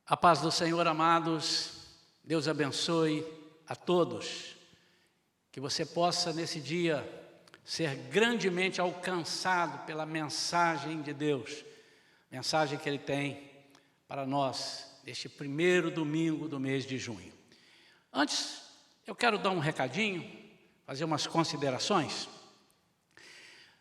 A paz do Senhor, amados, Deus abençoe a todos, que você possa nesse dia ser grandemente alcançado pela mensagem de Deus, mensagem que Ele tem para nós, neste primeiro domingo do mês de junho. Antes, eu quero dar um recadinho, fazer umas considerações.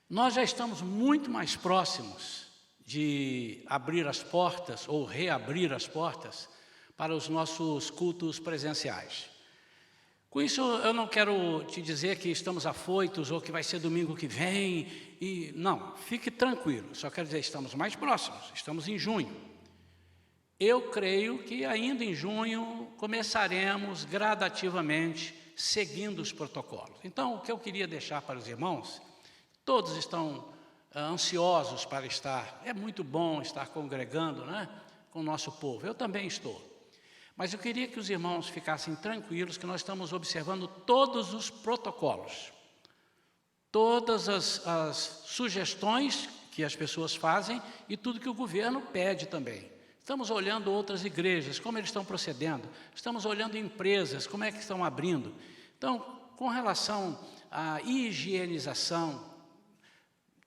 Nós já estamos muito mais próximos de abrir as portas ou reabrir as portas para os nossos cultos presenciais. Com isso, eu não quero te dizer que estamos afoitos ou que vai ser domingo que vem. Não, fique tranquilo, só quero dizer, estamos mais próximos, estamos em junho. Eu creio que ainda em junho começaremos gradativamente seguindo os protocolos. Então, o que eu queria deixar para os irmãos, todos estão ansiosos para estar, é muito bom estar congregando, né, com o nosso povo, eu também estou. Mas eu queria que os irmãos ficassem tranquilos que nós estamos observando todos os protocolos, todas as sugestões que as pessoas fazem e tudo que o governo pede também. Estamos olhando outras igrejas, como eles estão procedendo, estamos olhando empresas, como é que estão abrindo. Então, com relação à higienização,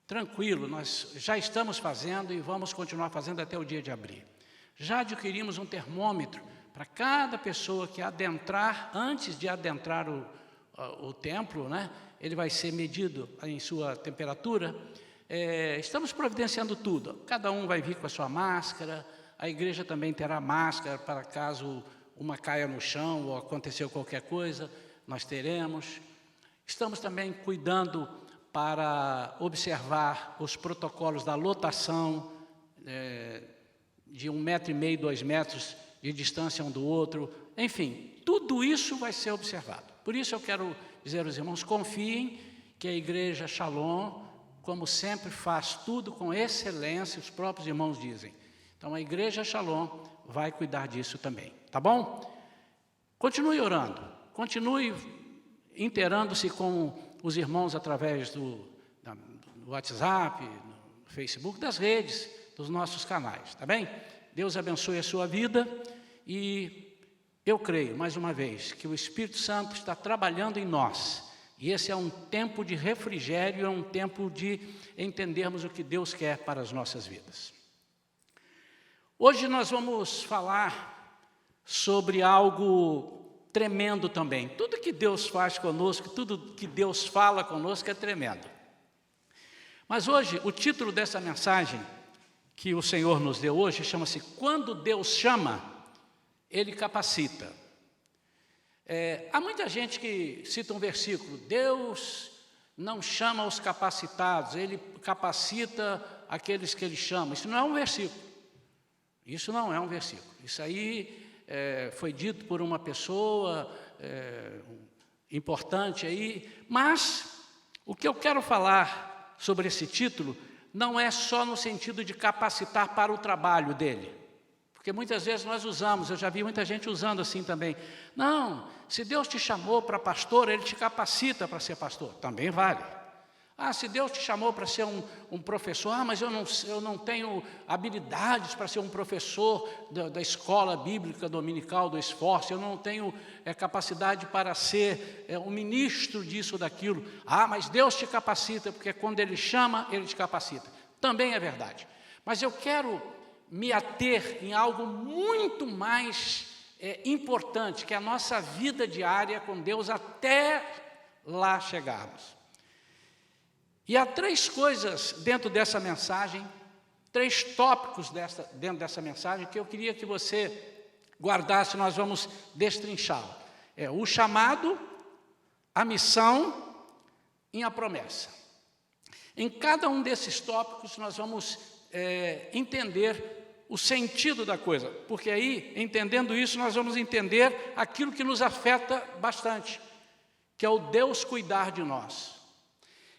tranquilo, nós já estamos fazendo e vamos continuar fazendo até o dia de abrir. Já adquirimos um termômetro para cada pessoa que adentrar, antes de adentrar o templo, né, ele vai ser medido em sua temperatura. Estamos providenciando tudo, cada um vai vir com a sua máscara, a igreja também terá máscara para caso uma caia no chão ou aconteceu qualquer coisa, nós teremos. Estamos também cuidando para observar os protocolos da lotação, de 1,5 m, 2 metros de distância um do outro, enfim, tudo isso vai ser observado. Por isso eu quero dizer aos irmãos, confiem que a Igreja Shalom, como sempre, faz tudo com excelência, os próprios irmãos dizem. Então a Igreja Shalom vai cuidar disso também, tá bom? Continue orando, continue inteirando-se com os irmãos através do WhatsApp, do Facebook, das redes, dos nossos canais, tá bem? Deus abençoe a sua vida e eu creio, mais uma vez, que o Espírito Santo está trabalhando em nós. E esse é um tempo de refrigério, é um tempo de entendermos o que Deus quer para as nossas vidas. Hoje nós vamos falar sobre algo tremendo também. Tudo que Deus faz conosco, tudo que Deus fala conosco é tremendo. Mas hoje, o título dessa mensagem que o Senhor nos deu hoje chama-se Quando Deus Chama, Ele Capacita. Há muita gente que cita um versículo, Deus não chama os capacitados, Ele capacita aqueles que Ele chama. Isso não é um versículo. Isso não é um versículo. Isso aí foi dito por uma pessoa importante aí, mas o que eu quero falar sobre esse título não é só no sentido de capacitar para o trabalho dele, porque muitas vezes nós usamos, eu já vi muita gente usando assim também, não, se Deus te chamou para pastor, Ele te capacita para ser pastor, também vale. Se Deus te chamou para ser um professor, mas eu não tenho habilidades para ser um professor da escola bíblica dominical do esforço, eu não tenho capacidade para ser um ministro disso ou daquilo. Mas Deus te capacita, porque quando Ele chama, Ele te capacita. Também é verdade. Mas eu quero me ater em algo muito mais importante, que é a nossa vida diária com Deus até lá chegarmos. E há 3 coisas dentro dessa mensagem, 3 tópicos dentro dessa mensagem que eu queria que você guardasse, nós vamos destrinchá-lo. O chamado, a missão e a promessa. Em cada um desses tópicos nós vamos entender o sentido da coisa, porque aí, entendendo isso, nós vamos entender aquilo que nos afeta bastante, que é o Deus cuidar de nós.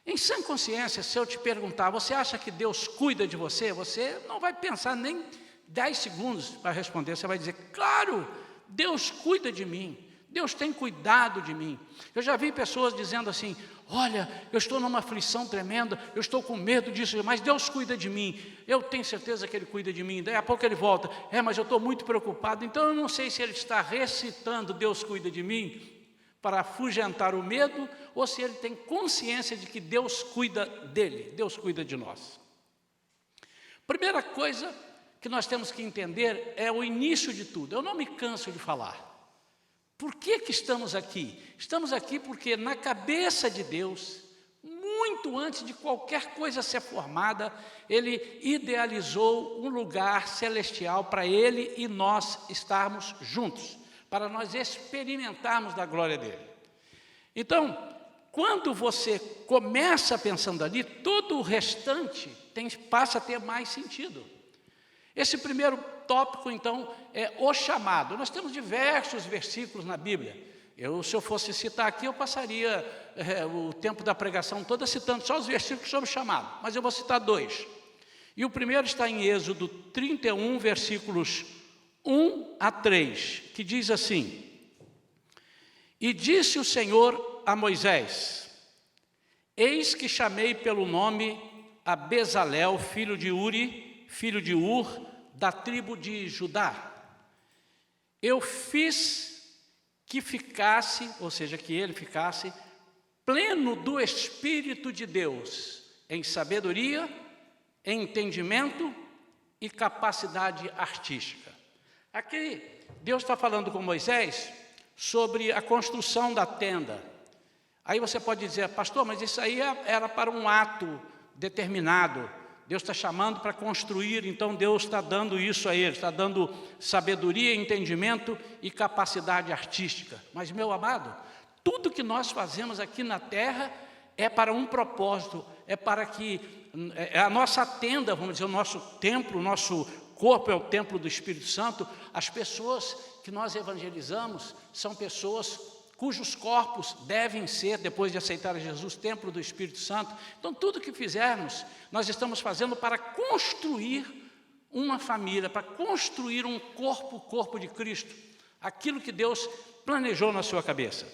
Em sã consciência, se eu te perguntar, você acha que Deus cuida de você? Você não vai pensar nem 10 segundos para responder, você vai dizer, claro, Deus cuida de mim. Deus tem cuidado de mim. Eu já vi pessoas dizendo assim, olha, eu estou numa aflição tremenda, eu estou com medo disso, mas Deus cuida de mim. Eu tenho certeza que Ele cuida de mim. Daí a pouco Ele volta, mas eu estou muito preocupado. Então eu não sei se Ele está recitando Deus cuida de mim para afugentar o medo, ou se Ele tem consciência de que Deus cuida dele, Deus cuida de nós. Primeira coisa que nós temos que entender é o início de tudo. Eu não me canso de falar. Por que estamos aqui? Estamos aqui porque na cabeça de Deus, muito antes de qualquer coisa ser formada, Ele idealizou um lugar celestial para Ele e nós estarmos juntos, para nós experimentarmos da glória dEle. Então, quando você começa pensando ali, todo o restante passa a ter mais sentido. Esse primeiro tópico, então, é o chamado. Nós temos diversos versículos na Bíblia. Se eu fosse citar aqui, eu passaria o tempo da pregação toda citando só os versículos sobre o chamado. Mas eu vou citar 2. E o primeiro está em Êxodo 31, versículos 1 a 3, que diz assim: E disse o Senhor a Moisés, eis que chamei pelo nome a Bezalel, filho de Uri, filho de Ur, da tribo de Judá. Eu fiz que ficasse, ou seja, que ele ficasse pleno do Espírito de Deus, em sabedoria, em entendimento e capacidade artística. Aqui, Deus está falando com Moisés sobre a construção da tenda. Aí você pode dizer, pastor, mas isso aí era para um ato determinado. Deus está chamando para construir, então Deus está dando isso a ele, está dando sabedoria, entendimento e capacidade artística. Mas, meu amado, tudo que nós fazemos aqui na terra é para um propósito, é para que a nossa tenda, vamos dizer, o nosso templo, o nosso corpo é o templo do Espírito Santo. As pessoas que nós evangelizamos são pessoas cujos corpos devem ser, depois de aceitar a Jesus, templo do Espírito Santo. Então, tudo que fizermos, nós estamos fazendo para construir uma família, para construir um corpo, o corpo de Cristo, aquilo que Deus planejou na sua cabeça.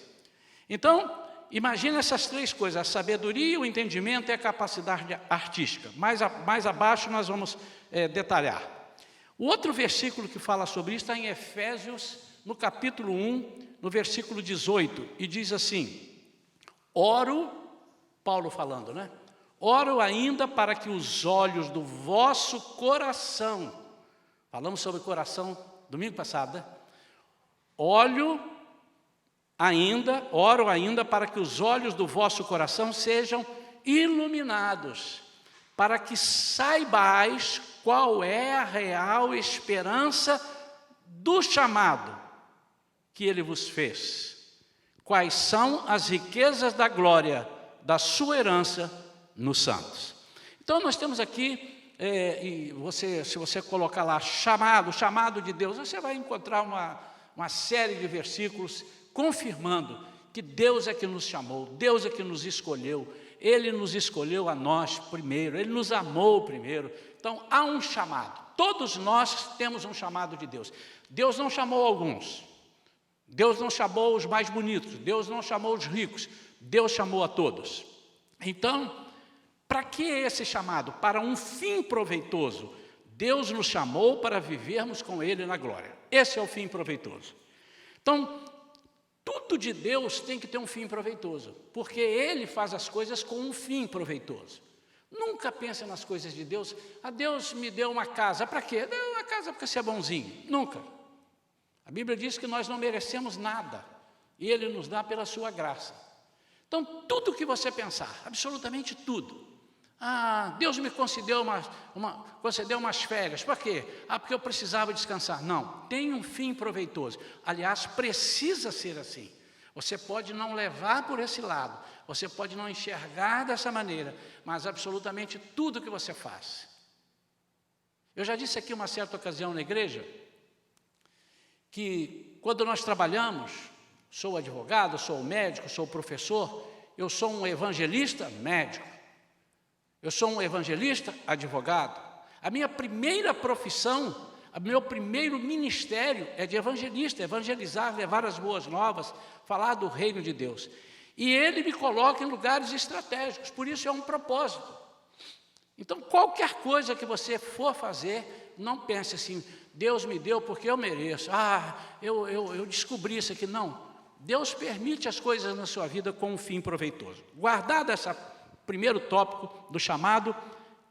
Então, imagine essas 3 coisas, a sabedoria, o entendimento e a capacidade artística. Mais abaixo nós vamos detalhar. O outro versículo que fala sobre isso está em Efésios, no capítulo 1, no versículo 18, e diz assim, oro, Paulo falando, né? Oro ainda para que os olhos do vosso coração, falamos sobre coração domingo passado, né? Oro ainda para que os olhos do vosso coração sejam iluminados, para que saibais qual é a real esperança do chamado que Ele vos fez, quais são as riquezas da glória da sua herança nos santos. Então nós temos aqui, se você colocar lá chamado de Deus, você vai encontrar uma série de versículos confirmando que Deus é que nos chamou, Deus é que nos escolheu, Ele nos escolheu a nós primeiro, Ele nos amou primeiro. Então há um chamado, todos nós temos um chamado de Deus. Deus não chamou alguns, Deus não chamou os mais bonitos, Deus não chamou os ricos, Deus chamou a todos. Então, para que esse chamado? Para um fim proveitoso. Deus nos chamou para vivermos com Ele na glória. Esse é o fim proveitoso. Então, tudo de Deus tem que ter um fim proveitoso, porque Ele faz as coisas com um fim proveitoso. Nunca pense nas coisas de Deus. Deus me deu uma casa, para quê? Deu uma casa porque você é bonzinho. Nunca. A Bíblia diz que nós não merecemos nada, e Ele nos dá pela sua graça. Então, tudo que você pensar, absolutamente tudo. Deus me concedeu umas férias, para quê? Porque eu precisava descansar. Não, tem um fim proveitoso. Aliás, precisa ser assim. Você pode não levar por esse lado, você pode não enxergar dessa maneira, mas absolutamente tudo que você faz. Eu já disse aqui uma certa ocasião na igreja, que quando nós trabalhamos, sou advogado, sou médico, sou professor, eu sou um evangelista médico, eu sou um evangelista advogado. A minha primeira profissão, O meu primeiro ministério é de evangelista, evangelizar, levar as boas novas, falar do reino de Deus. E Ele me coloca em lugares estratégicos, por isso é um propósito. Então, qualquer coisa que você for fazer, não pense assim, Deus me deu porque eu mereço. Eu descobri isso aqui. Não. Deus permite as coisas na sua vida com um fim proveitoso. Guardado esse primeiro tópico do chamado,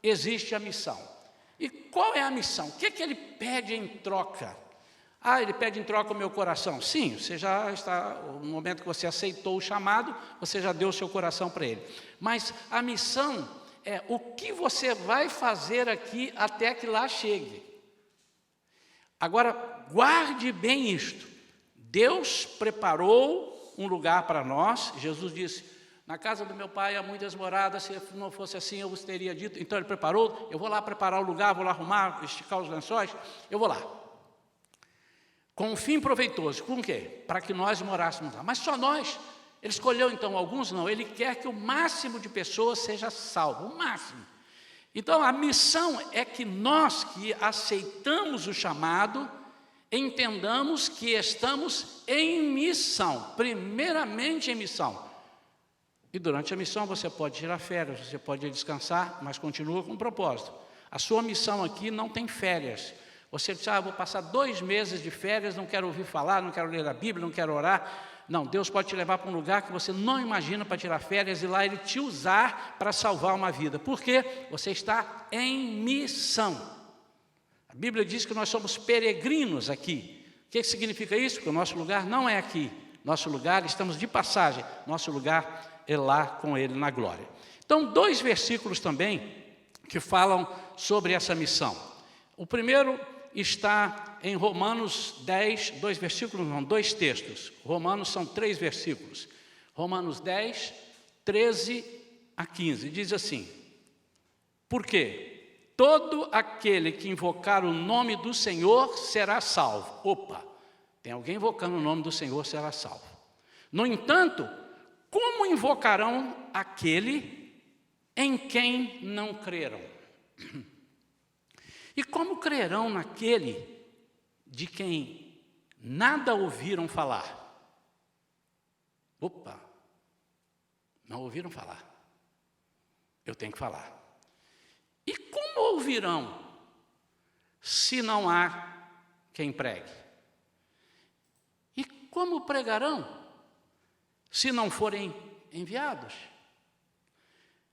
existe a missão. E qual é a missão? O que é que Ele pede em troca? Ele pede em troca o meu coração. Sim, você já está, no momento que você aceitou o chamado, você já deu o seu coração para Ele. Mas a missão é o que você vai fazer aqui até que lá chegue. Agora, guarde bem isto. Deus preparou um lugar para nós. Jesus disse, na casa do meu pai há muitas moradas, se não fosse assim eu vos teria dito. Então Ele preparou, eu vou lá preparar o lugar, vou lá arrumar, esticar os lençóis, eu vou lá. Com um fim proveitoso, com o quê? Para que nós morássemos lá. Mas só nós. Ele escolheu então alguns? Não, Ele quer que o máximo de pessoas seja salvo, o máximo. Então a missão é que nós que aceitamos o chamado, entendamos que estamos em missão, primeiramente em missão. E durante a missão você pode tirar férias, você pode descansar, mas continua com um propósito. A sua missão aqui não tem férias. Você diz, vou passar 2 meses de férias, não quero ouvir falar, não quero ler a Bíblia, não quero orar. Não, Deus pode te levar para um lugar que você não imagina para tirar férias e lá Ele te usar para salvar uma vida. Por quê? Você está em missão. A Bíblia diz que nós somos peregrinos aqui. O que significa isso? Porque o nosso lugar não é aqui. Nosso lugar, estamos de passagem. Nosso lugar é lá com Ele na glória. Então, 2 versículos também que falam sobre essa missão. O primeiro está em Romanos 10, 2 versículos, não, 2 textos. Romanos são 3 versículos. Romanos 10, 13 a 15, diz assim, por quê? Todo aquele que invocar o nome do Senhor será salvo. Opa, tem alguém invocando o nome do Senhor, será salvo. No entanto, como invocarão aquele em quem não creram? E como crerão naquele de quem nada ouviram falar? Opa, não ouviram falar. Eu tenho que falar. E como ouvirão se não há quem pregue? E como pregarão se não forem enviados?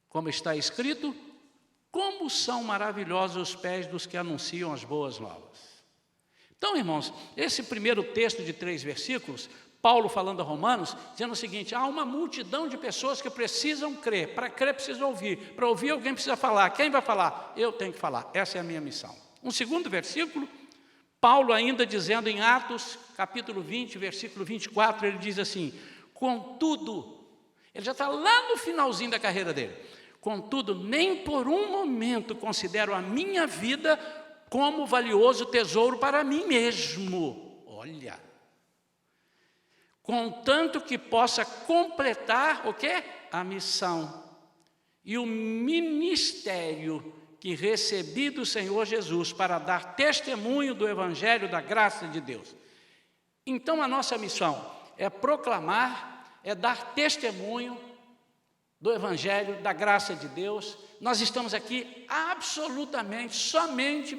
Como está escrito, como são maravilhosos os pés dos que anunciam as boas novas. Então, irmãos, esse primeiro texto de 3 versículos, Paulo falando a Romanos, dizendo o seguinte, há uma multidão de pessoas que precisam crer, para crer precisa ouvir, para ouvir alguém precisa falar, quem vai falar? Eu tenho que falar, essa é a minha missão. Um segundo versículo, Paulo ainda dizendo em Atos, capítulo 20, versículo 24, ele diz assim, contudo, ele já está lá no finalzinho da carreira dele, contudo, nem por um momento considero a minha vida como valioso tesouro para mim mesmo. Olha, contanto que possa completar o quê? A missão e o ministério que recebi do Senhor Jesus para dar testemunho do Evangelho da graça de Deus. Então a nossa missão é proclamar, é dar testemunho do Evangelho, da graça de Deus. Nós estamos aqui absolutamente, somente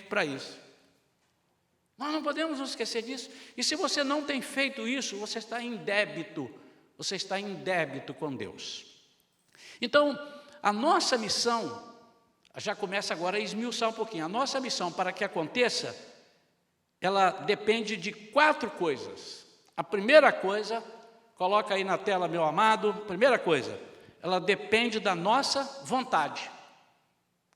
para isso. Nós não podemos nos esquecer disso. E se você não tem feito isso, você está em débito com Deus. Então, a nossa missão, já começa agora a esmiuçar um pouquinho. A nossa missão, para que aconteça, ela depende de 4 coisas. A primeira coisa, coloca aí na tela, meu amado, primeira coisa, ela depende da nossa vontade.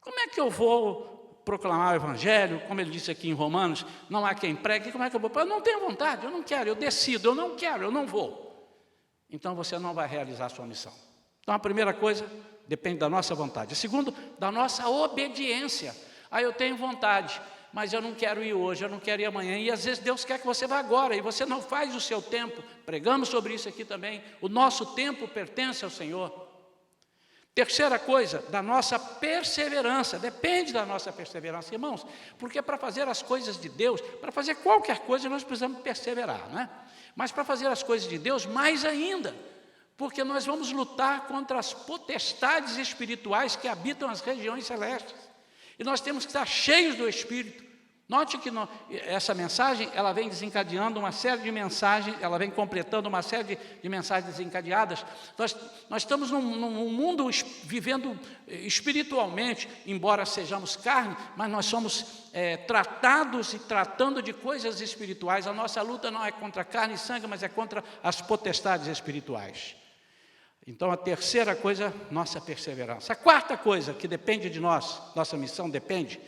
Como é que eu vou proclamar o Evangelho? Como ele disse aqui em Romanos, não há quem pregue, como é que eu vou? Eu não tenho vontade, eu não quero, eu decido, eu não quero, eu não vou. Então você não vai realizar a sua missão. Então a primeira coisa, depende da nossa vontade. A segunda, da nossa obediência. Eu tenho vontade, mas eu não quero ir hoje, eu não quero ir amanhã, e às vezes Deus quer que você vá agora, e você não faz o seu tempo. Pregamos sobre isso aqui também, o nosso tempo pertence ao Senhor. Terceira coisa, da nossa perseverança, depende da nossa perseverança, irmãos, porque para fazer as coisas de Deus, para fazer qualquer coisa, nós precisamos perseverar, né? Mas para fazer as coisas de Deus, mais ainda, porque nós vamos lutar contra as potestades espirituais que habitam as regiões celestes, e nós temos que estar cheios do Espírito. Note que essa mensagem, ela vem desencadeando uma série de mensagens, ela vem completando uma série de mensagens desencadeadas. Nós estamos num mundo vivendo espiritualmente, embora sejamos carne, mas nós somos tratados e tratando de coisas espirituais. A nossa luta não é contra carne e sangue, mas é contra as potestades espirituais. Então, a terceira coisa, nossa perseverança. A quarta coisa que depende de nós, nossa missão depende,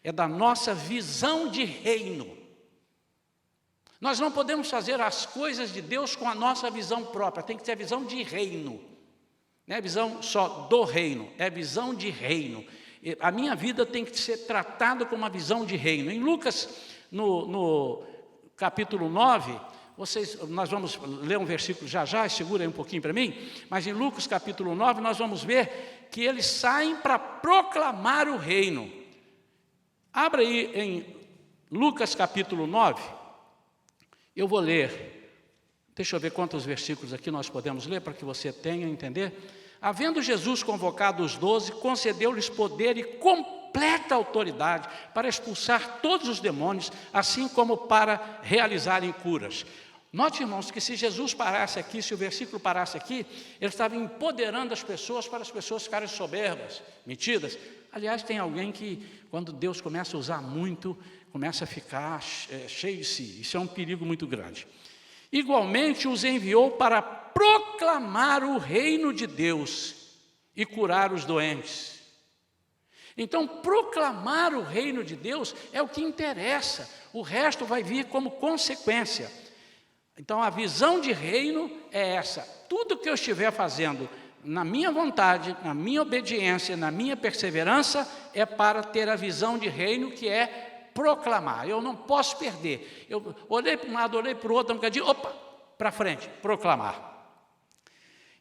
é da nossa visão de reino. Nós não podemos fazer as coisas de Deus com a nossa visão própria, tem que ter a visão de reino. Não é visão só do reino, é visão de reino. A minha vida tem que ser tratada com uma visão de reino. Em Lucas, no capítulo 9, nós vamos ler um versículo já, segura aí um pouquinho para mim, mas em Lucas capítulo 9 nós vamos ver que eles saem para proclamar o reino. Abra aí em Lucas capítulo 9, eu vou ler, deixa eu ver quantos versículos aqui nós podemos ler, para que você tenha, entender. Havendo Jesus convocado os 12, concedeu-lhes poder e completa autoridade para expulsar todos os demônios, assim como para realizarem curas. Note, irmãos, que se Jesus parasse aqui, se o versículo parasse aqui, ele estava empoderando as pessoas para as pessoas ficarem soberbas, metidas. Aliás, tem alguém que, quando Deus começa a usar muito, começa a ficar cheio de si. Isso é um perigo muito grande. Igualmente, os enviou para proclamar o reino de Deus e curar os doentes. Então, proclamar o reino de Deus é o que interessa. O resto vai vir como consequência. Então, a visão de reino é essa. Tudo que eu estiver fazendo na minha vontade, na minha obediência, na minha perseverança, é para ter a visão de reino, que é proclamar. Eu não posso perder. Eu olhei para um lado, olhei para o outro, um bocadinho, opa, para frente, proclamar.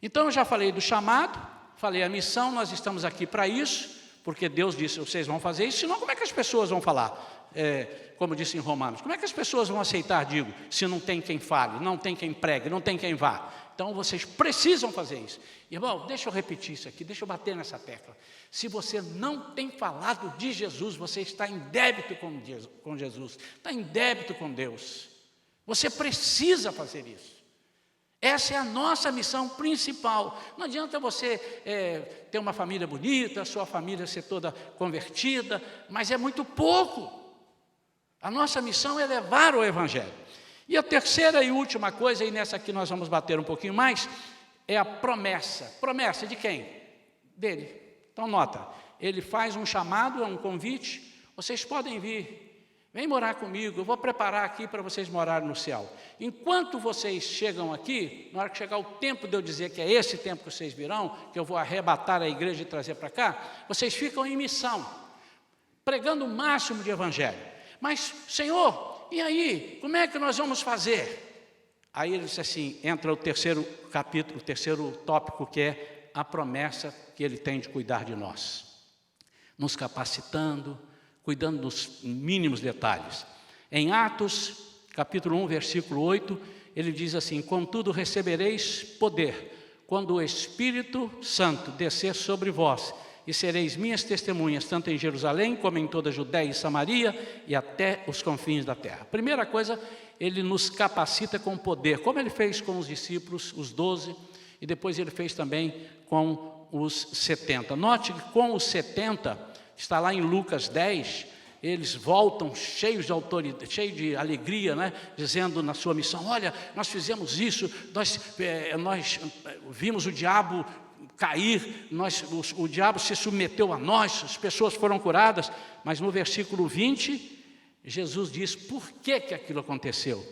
Então, eu já falei do chamado, falei a missão, nós estamos aqui para isso, porque Deus disse, vocês vão fazer isso, senão como é que as pessoas vão falar? Como disse em Romanos, como é que as pessoas vão aceitar, se não tem quem fale, não tem quem pregue, não tem quem vá? Então, vocês precisam fazer isso. Irmão, deixa eu repetir isso aqui, deixa eu bater nessa tecla. Se você não tem falado de Jesus, você está em débito com Jesus, está em débito com Deus. Você precisa fazer isso. Essa é a nossa missão principal. Não adianta você ter uma família bonita, a sua família ser toda convertida, mas é muito pouco. A nossa missão é levar o Evangelho. E a terceira e última coisa, e nessa aqui nós vamos bater um pouquinho mais, é a promessa. Promessa de quem? Dele. Então nota, ele faz um chamado, um convite, vocês podem vir, vem morar comigo, eu vou preparar aqui para vocês morarem no céu. Enquanto vocês chegam aqui, na hora que chegar o tempo de eu dizer que é esse tempo que vocês virão, que eu vou arrebatar a igreja e trazer para cá, vocês ficam em missão, pregando o máximo de evangelho. Mas, Senhor, e aí, como é que nós vamos fazer? Aí ele disse assim, entra o terceiro capítulo, o terceiro tópico, que é a promessa que ele tem de cuidar de nós. Nos capacitando, cuidando dos mínimos detalhes. Em Atos, capítulo 1, versículo 8, ele diz assim, contudo recebereis poder, quando o Espírito Santo descer sobre vós, e sereis minhas testemunhas, tanto em Jerusalém, como em toda a Judéia e Samaria, e até os confins da terra. Primeira coisa, ele nos capacita com poder, como ele fez com os discípulos, os 12, e depois ele fez também com os 70. Note que com os 70, está lá em Lucas 10, eles voltam cheios de autoridade, cheios de alegria, né? Dizendo na sua missão, olha, nós fizemos isso, nós vimos o diabo cair, o diabo se submeteu a nós, as pessoas foram curadas, mas no versículo 20, Jesus diz, por que aquilo aconteceu?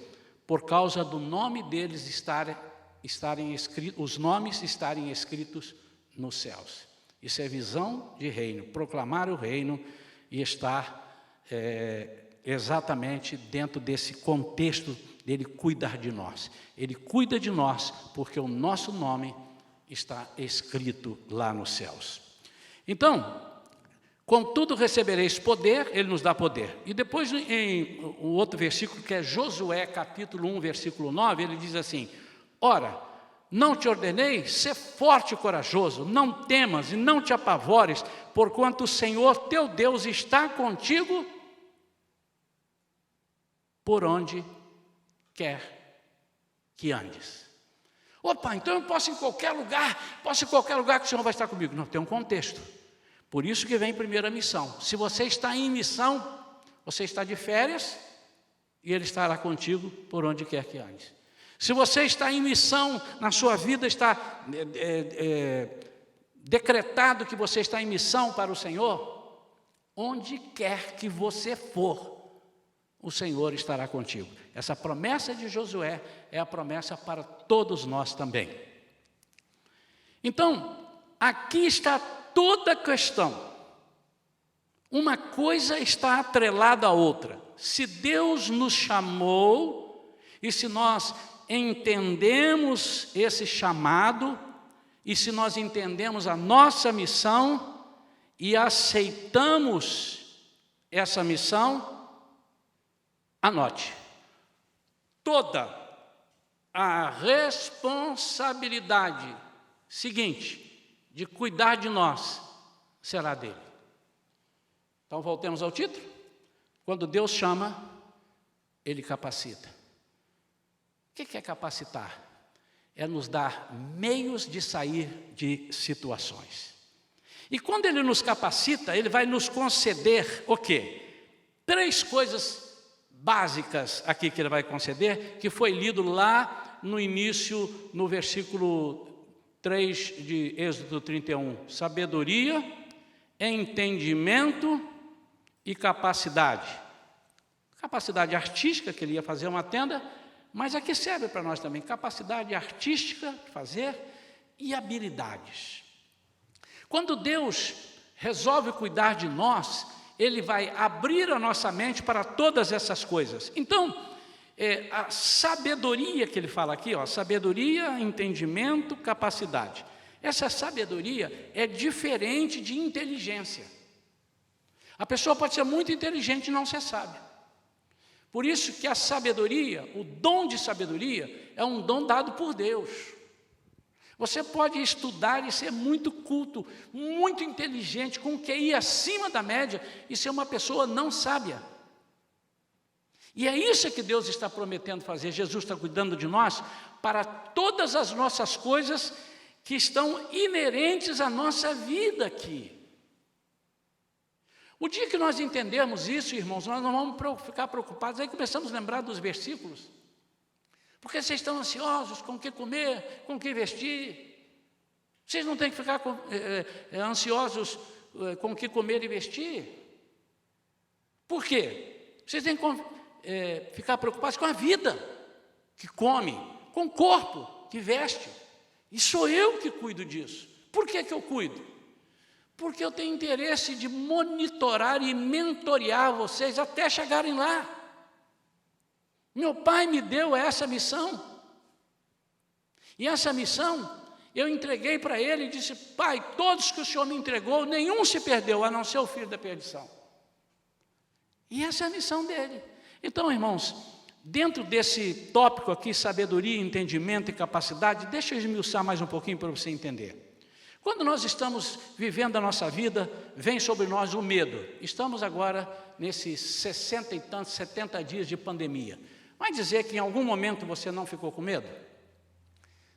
Por causa do nome deles estarem escritos, os nomes estarem escritos nos céus. Isso é visão de reino, proclamar o reino e estar exatamente dentro desse contexto dele cuidar de nós. Ele cuida de nós porque o nosso nome está escrito lá nos céus. Então, contudo recebereis poder, ele nos dá poder. E depois, em o outro versículo, que é Josué, capítulo 1, versículo 9, ele diz assim: ora, não te ordenei, ser forte e corajoso, não temas e não te apavores, porquanto o Senhor teu Deus está contigo por onde quer que andes. Opa, então eu posso ir em qualquer lugar que o Senhor vai estar comigo. Não, tem um contexto. Por isso que vem primeiro a missão. Se você está em missão, você está de férias e Ele estará contigo por onde quer que andes. Se você está em missão, na sua vida está decretado que você está em missão para o Senhor, onde quer que você for, o Senhor estará contigo. Essa promessa de Josué é a promessa para todos nós também. Então, aqui está toda a questão. Uma coisa está atrelada à outra. Se Deus nos chamou, e se nós entendemos esse chamado, e se nós entendemos a nossa missão, e aceitamos essa missão, anote, toda a responsabilidade seguinte de cuidar de nós será dele. Então voltemos ao título. Quando Deus chama, Ele capacita. O que é capacitar? É nos dar meios de sair de situações. E quando Ele nos capacita, Ele vai nos conceder o quê? 3 coisas básicas aqui que Ele vai conceder, que foi lido lá no início, no versículo 3 de Êxodo 31. Sabedoria, entendimento e capacidade. Capacidade artística, que Ele ia fazer uma tenda, mas aqui serve para nós também. Capacidade artística de fazer e habilidades. Quando Deus resolve cuidar de nós, Ele vai abrir a nossa mente para todas essas coisas. Então, a sabedoria que ele fala aqui, sabedoria, entendimento, capacidade. Essa sabedoria é diferente de inteligência. A pessoa pode ser muito inteligente e não ser sábio. Por isso que a sabedoria, o dom de sabedoria, é um dom dado por Deus. Você pode estudar e ser muito culto, muito inteligente, com QI acima da média, e ser uma pessoa não sábia. E é isso que Deus está prometendo fazer. Jesus está cuidando de nós para todas as nossas coisas que estão inerentes à nossa vida aqui. O dia que nós entendermos isso, irmãos, nós não vamos ficar preocupados. Aí começamos a lembrar dos versículos. Porque vocês estão ansiosos com o que comer, com o que vestir. Vocês não têm que ficar ansiosos com o que comer e vestir. Por quê? Vocês têm que ficar preocupados com a vida que come, com o corpo que veste. E sou eu que cuido disso. Por que eu cuido? Porque eu tenho interesse de monitorar e mentorear vocês até chegarem lá. Meu pai me deu essa missão. E essa missão eu entreguei para ele e disse: Pai, todos que o Senhor me entregou, nenhum se perdeu, a não ser o filho da perdição. E essa é a missão dele. Então, irmãos, dentro desse tópico aqui, sabedoria, entendimento e capacidade, deixa eu esmiuçar mais um pouquinho para você entender. Quando nós estamos vivendo a nossa vida, vem sobre nós o medo. Estamos agora nesses 60 e tantos, 70 dias de pandemia. Vai dizer que em algum momento você não ficou com medo?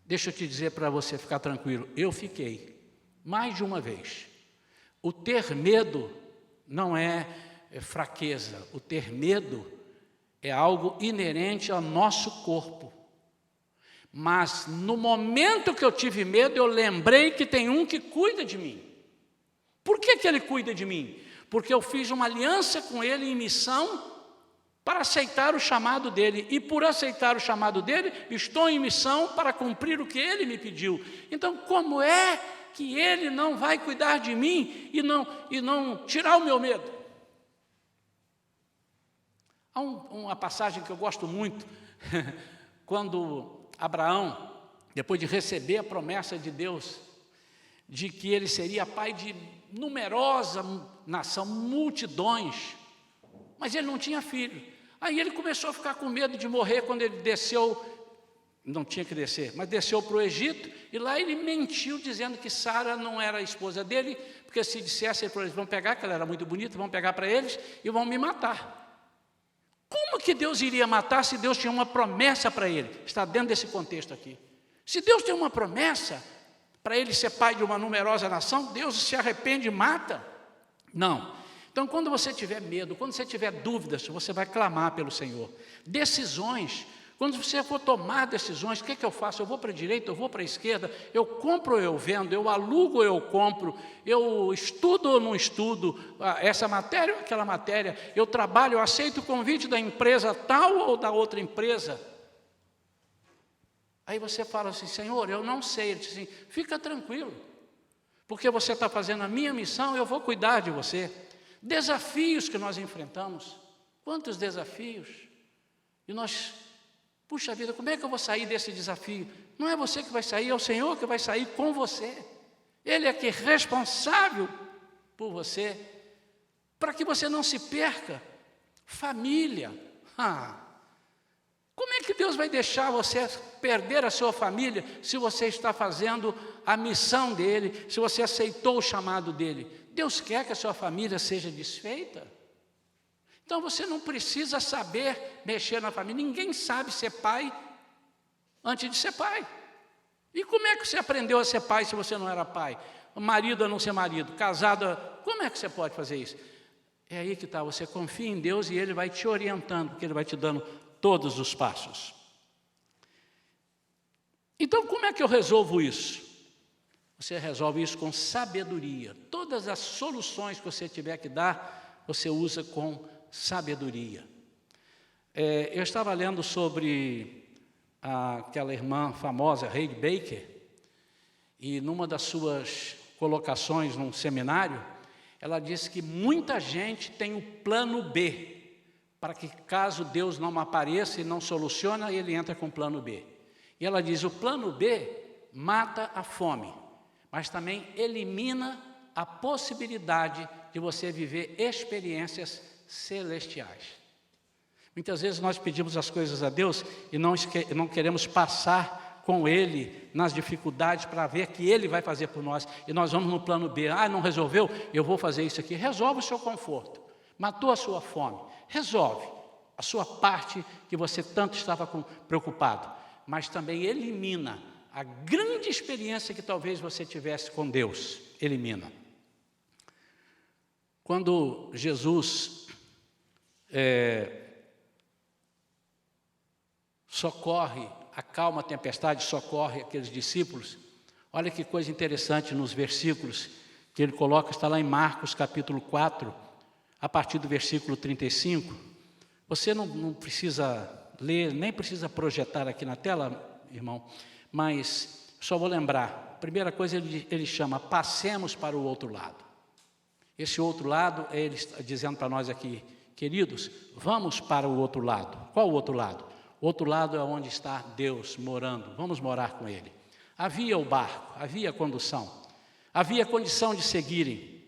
Deixa eu te dizer para você ficar tranquilo, eu fiquei, mais de uma vez. O ter medo não é fraqueza, o ter medo é algo inerente ao nosso corpo. Mas no momento que eu tive medo, eu lembrei que tem um que cuida de mim. Por que ele cuida de mim? Porque eu fiz uma aliança com ele em missão para aceitar o chamado dele. E por aceitar o chamado dele, estou em missão para cumprir o que ele me pediu. Então, como é que ele não vai cuidar de mim e não tirar o meu medo? Há uma passagem que eu gosto muito, quando Abraão depois de receber a promessa de Deus, de que ele seria pai de numerosa nação, multidões, mas ele não tinha filho. Aí ele começou a ficar com medo de morrer quando ele desceu, não tinha que descer, mas desceu para o Egito, e lá ele mentiu dizendo que Sara não era a esposa dele, porque se dissesse para eles, vão pegar, que ela era muito bonita, vão pegar para eles e vão me matar. Como que Deus iria matar se Deus tinha uma promessa para ele? Está dentro desse contexto aqui. Se Deus tem uma promessa para ele ser pai de uma numerosa nação, Deus se arrepende e mata? Não. Então, quando você tiver medo, quando você tiver dúvidas, você vai clamar pelo Senhor. Decisões, quando você for tomar decisões, o que eu faço? Eu vou para a direita, eu vou para a esquerda, eu compro ou eu vendo, eu alugo ou eu compro, eu estudo ou não estudo, essa matéria ou aquela matéria, eu trabalho, eu aceito o convite da empresa tal ou da outra empresa. Aí você fala assim, Senhor, eu não sei. Ele diz assim, fica tranquilo, porque você está fazendo a minha missão, eu vou cuidar de você. Desafios que nós enfrentamos, quantos desafios, e nós, puxa vida, como é que eu vou sair desse desafio? Não é você que vai sair, é o Senhor que vai sair com você. Ele é que é responsável por você, para que você não se perca. Família, como é que Deus vai deixar você perder a sua família se você está fazendo a missão dele, se você aceitou o chamado dele? Deus quer que a sua família seja desfeita? Então você não precisa saber mexer na família. Ninguém sabe ser pai antes de ser pai. E como é que você aprendeu a ser pai se você não era pai? Marido a não ser marido, casado, como é que você pode fazer isso? É aí que está, você confia em Deus e Ele vai te orientando, porque Ele vai te dando todos os passos. Então, como é que eu resolvo isso? Você resolve isso com sabedoria. Todas as soluções que você tiver que dar, você usa com sabedoria. Eu estava lendo sobre aquela irmã famosa, Heidi Baker, e numa das suas colocações num seminário, ela disse que muita gente tem o plano B, para que caso Deus não apareça e não soluciona, ele entra com o plano B. E ela diz, o plano B mata a fome, mas também elimina a possibilidade de você viver experiências celestiais. Muitas vezes nós pedimos as coisas a Deus e não queremos passar com Ele nas dificuldades para ver que Ele vai fazer por nós. E nós vamos no plano B, não resolveu? Eu vou fazer isso aqui. Resolve o seu conforto, matou a sua fome, resolve a sua parte que você tanto estava preocupado, mas também elimina a grande experiência que talvez você tivesse com Deus, elimina. Quando Jesus socorre, acalma a tempestade, socorre aqueles discípulos, olha que coisa interessante nos versículos que ele coloca, está lá em Marcos capítulo 4, a partir do versículo 35, você não precisa ler, nem precisa projetar aqui na tela, irmão, mas só vou lembrar, a primeira coisa ele chama, passemos para o outro lado. Esse outro lado, ele está dizendo para nós aqui, queridos, vamos para o outro lado. Qual o outro lado? O outro lado é onde está Deus morando, vamos morar com Ele. Havia o barco, havia a condução, havia a condição de seguirem.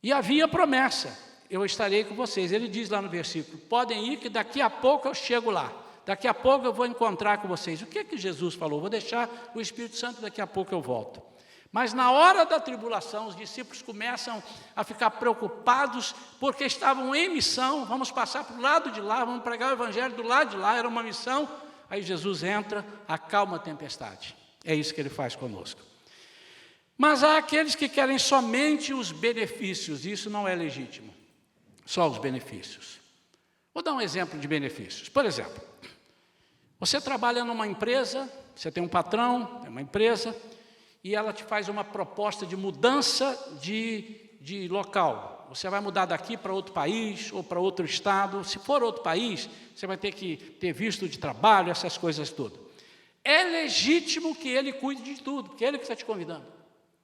E havia a promessa, eu estarei com vocês. Ele diz lá no versículo, podem ir que daqui a pouco eu chego lá. Daqui a pouco eu vou encontrar com vocês. O que é que Jesus falou? Vou deixar o Espírito Santo, daqui a pouco eu volto. Mas na hora da tribulação, os discípulos começam a ficar preocupados, porque estavam em missão, vamos passar para o lado de lá, vamos pregar o evangelho do lado de lá, era uma missão. Aí Jesus entra, acalma a tempestade. É isso que Ele faz conosco. Mas há aqueles que querem somente os benefícios, e isso não é legítimo, só os benefícios. Vou dar um exemplo de benefícios. Por exemplo, você trabalha numa empresa, você tem um patrão, tem uma empresa, e ela te faz uma proposta de mudança de local. Você vai mudar daqui para outro país ou para outro estado. Se for outro país, você vai ter que ter visto de trabalho, essas coisas todas. É legítimo que ele cuide de tudo, porque é ele que está te convidando.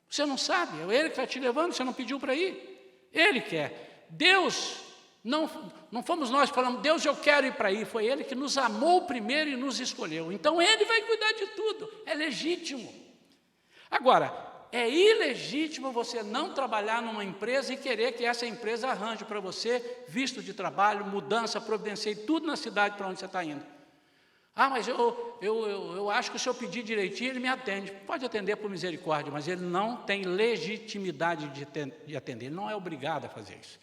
Você não sabe, é ele que está te levando, você não pediu para ir. Ele quer. Deus Não fomos nós que falamos, Deus, eu quero ir para aí. Foi Ele que nos amou primeiro e nos escolheu. Então, Ele vai cuidar de tudo. É legítimo. Agora, é ilegítimo você não trabalhar numa empresa e querer que essa empresa arranje para você visto de trabalho, mudança, providencie tudo na cidade para onde você está indo. Ah, mas eu acho que se eu pedir direitinho, ele me atende. Pode atender por misericórdia, mas ele não tem legitimidade de atender. Ele não é obrigado a fazer isso.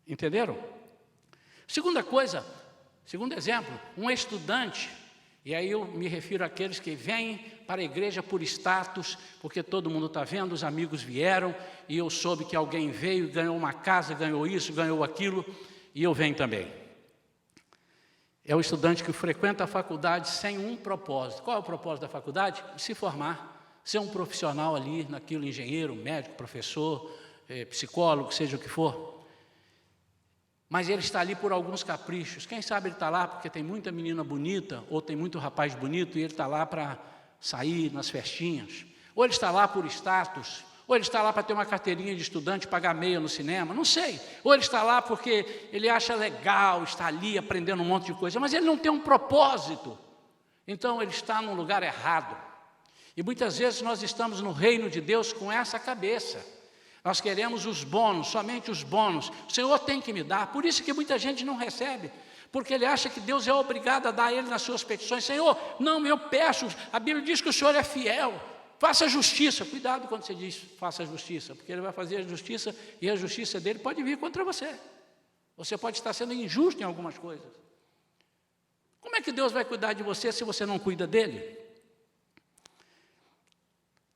Entenderam? Segunda coisa, segundo exemplo, um estudante, e aí eu me refiro àqueles que vêm para a igreja por status, porque todo mundo está vendo, os amigos vieram, e eu soube que alguém veio, ganhou uma casa, ganhou isso, ganhou aquilo, e eu venho também. É o estudante que frequenta a faculdade sem um propósito. Qual é o propósito da faculdade? Se formar, ser um profissional ali, naquilo, engenheiro, médico, professor, psicólogo, seja o que for. Mas ele está ali por alguns caprichos. Quem sabe ele está lá porque tem muita menina bonita, ou tem muito rapaz bonito, e ele está lá para sair nas festinhas. Ou ele está lá por status, ou ele está lá para ter uma carteirinha de estudante, pagar meia no cinema, não sei. Ou ele está lá porque ele acha legal, está ali aprendendo um monte de coisa, mas ele não tem um propósito. Então ele está num lugar errado. E muitas vezes nós estamos no reino de Deus com essa cabeça. Nós queremos os bônus, somente os bônus. O Senhor tem que me dar. Por isso que muita gente não recebe. Porque ele acha que Deus é obrigado a dar a ele nas suas petições. Senhor, não, eu peço. A Bíblia diz que o Senhor é fiel. Faça justiça. Cuidado quando você diz faça justiça. Porque ele vai fazer a justiça e a justiça dele pode vir contra você. Você pode estar sendo injusto em algumas coisas. Como é que Deus vai cuidar de você se você não cuida dele?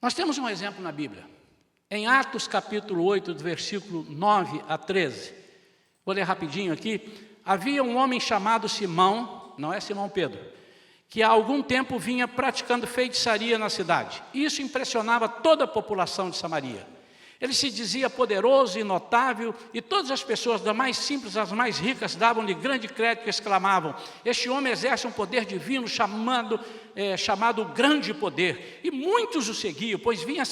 Nós temos um exemplo na Bíblia. Em Atos capítulo 8, do versículo 9 a 13, vou ler rapidinho aqui. Havia um homem chamado Simão, não é Simão Pedro, que há algum tempo vinha praticando feitiçaria na cidade. Isso impressionava toda a população de Samaria. Ele se dizia poderoso e notável, e todas as pessoas, das mais simples às mais ricas, davam-lhe grande crédito e exclamavam: este homem exerce um poder divino chamado grande poder. E muitos o seguiam, pois vinham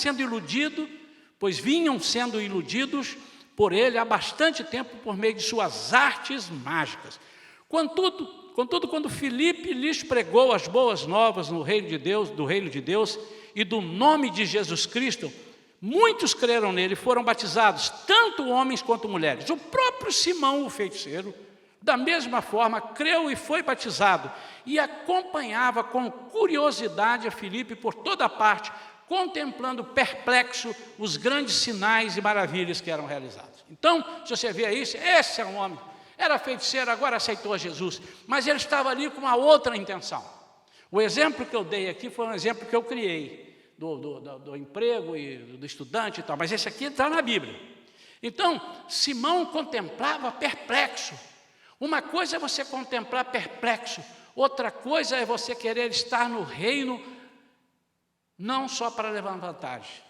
sendo iludidos por ele há bastante tempo por meio de suas artes mágicas. Contudo, quando Filipe lhes pregou as boas novas do reino de Deus e do nome de Jesus Cristo, muitos creram nele e foram batizados, tanto homens quanto mulheres. O próprio Simão, o feiticeiro, da mesma forma, creu e foi batizado, e acompanhava com curiosidade a Filipe por toda parte, contemplando perplexo os grandes sinais e maravilhas que eram realizados. Então, se você vê isso, esse é um homem, era feiticeiro, agora aceitou a Jesus, mas ele estava ali com uma outra intenção. O exemplo que eu dei aqui foi um exemplo que eu criei, do emprego e do estudante e tal, mas esse aqui está na Bíblia. Então, Simão contemplava perplexo. Uma coisa é você contemplar perplexo, outra coisa é você querer estar no reino, não só para levar vantagem.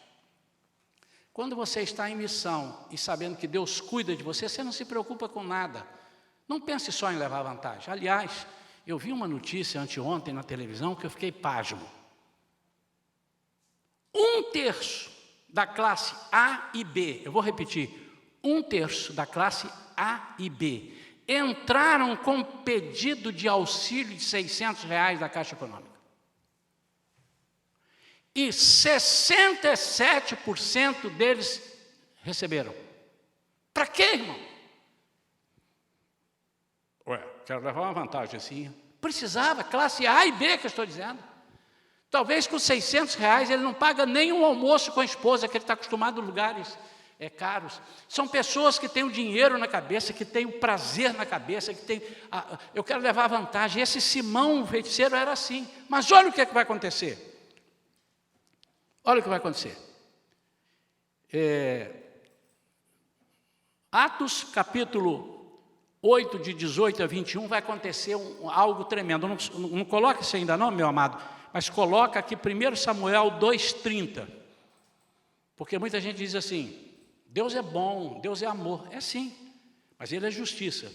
Quando você está em missão e sabendo que Deus cuida de você, você não se preocupa com nada. Não pense só em levar vantagem. Aliás, eu vi uma notícia anteontem na televisão que eu fiquei pasmo. 1/3 da classe A e B, eu vou repetir, 1/3 da classe A e B entraram com pedido de auxílio de R$600 da Caixa Econômica. E 67% deles receberam. Para quê, irmão? Quero levar uma vantagem assim. Precisava, classe A e B que eu estou dizendo. Talvez com R$600 ele não paga nem um almoço com a esposa, que ele está acostumado a lugares caros. São pessoas que têm o dinheiro na cabeça, que têm o prazer na cabeça, que têm... eu quero levar vantagem. Esse Simão, o feiticeiro, era assim. Mas olha o que é que vai acontecer. Olha o que vai acontecer. Atos capítulo 8, de 18 a 21, vai acontecer algo tremendo. Não coloca isso ainda não, meu amado, mas coloca aqui 1 Samuel 2,30. Porque muita gente diz assim, Deus é bom, Deus é amor. É sim, mas Ele é justiça.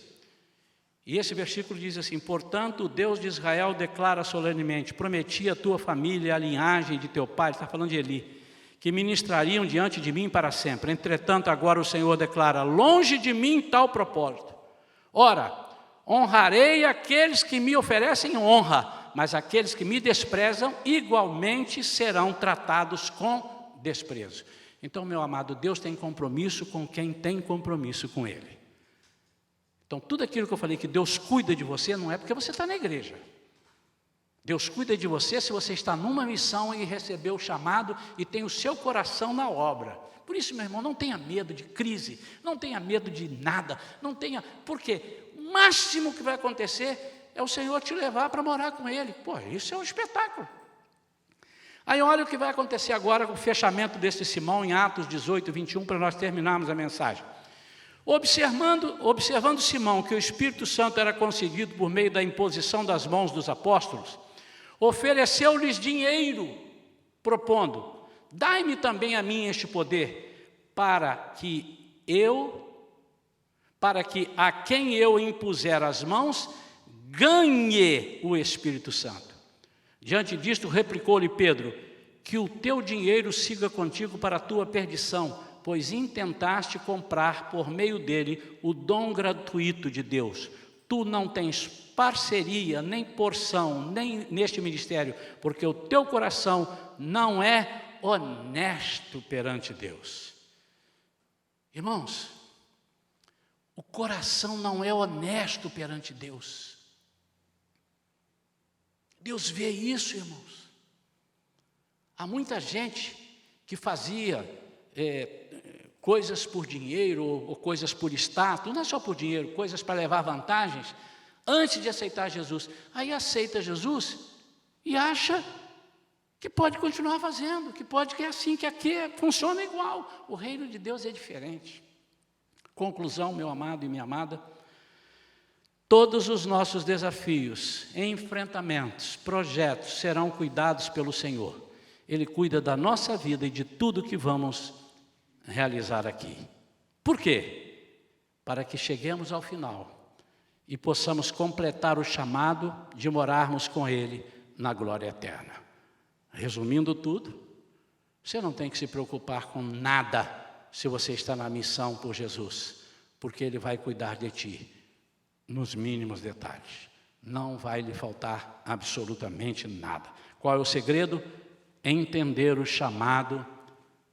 E esse versículo diz assim: portanto, o Deus de Israel declara solenemente: prometi à tua família, a linhagem de teu pai, está falando de Eli, que ministrariam diante de mim para sempre. Entretanto, agora o Senhor declara: longe de mim tal propósito. Ora, honrarei aqueles que me oferecem honra, mas aqueles que me desprezam igualmente serão tratados com desprezo. Então, meu amado, Deus tem compromisso com quem tem compromisso com Ele. Então, tudo aquilo que eu falei que Deus cuida de você, não é porque você está na igreja. Deus cuida de você se você está numa missão e recebeu o chamado e tem o seu coração na obra. Por isso, meu irmão, não tenha medo de crise, não tenha medo de nada, não tenha... Por quê? O máximo que vai acontecer é o Senhor te levar para morar com Ele. Pô, isso é um espetáculo. Aí olha o que vai acontecer agora com o fechamento desse Simão em Atos 18, 21, para nós terminarmos a mensagem. Observando Simão que o Espírito Santo era concedido por meio da imposição das mãos dos apóstolos, ofereceu-lhes dinheiro, propondo: dai-me também a mim este poder, para que a quem eu impuser as mãos, ganhe o Espírito Santo. Diante disto, replicou-lhe Pedro: que o teu dinheiro siga contigo para a tua perdição, pois intentaste comprar por meio dele o dom gratuito de Deus. Tu não tens parceria, nem porção, nem neste ministério, porque o teu coração não é honesto perante Deus. Irmãos, o coração não é honesto perante Deus. Deus vê isso, irmãos. Há muita gente que fazia coisas por dinheiro ou coisas por status, não é só por dinheiro, coisas para levar vantagens, antes de aceitar Jesus. Aí aceita Jesus e acha que pode continuar fazendo, que é assim, que aqui funciona igual. O reino de Deus é diferente. Conclusão, meu amado e minha amada, todos os nossos desafios, enfrentamentos, projetos serão cuidados pelo Senhor. Ele cuida da nossa vida e de tudo que vamos realizar aqui. Por quê? Para que cheguemos ao final e possamos completar o chamado de morarmos com Ele na glória eterna. Resumindo tudo, você não tem que se preocupar com nada se você está na missão por Jesus, porque Ele vai cuidar de ti nos mínimos detalhes. Não vai lhe faltar absolutamente nada. Qual é o segredo? Entender o chamado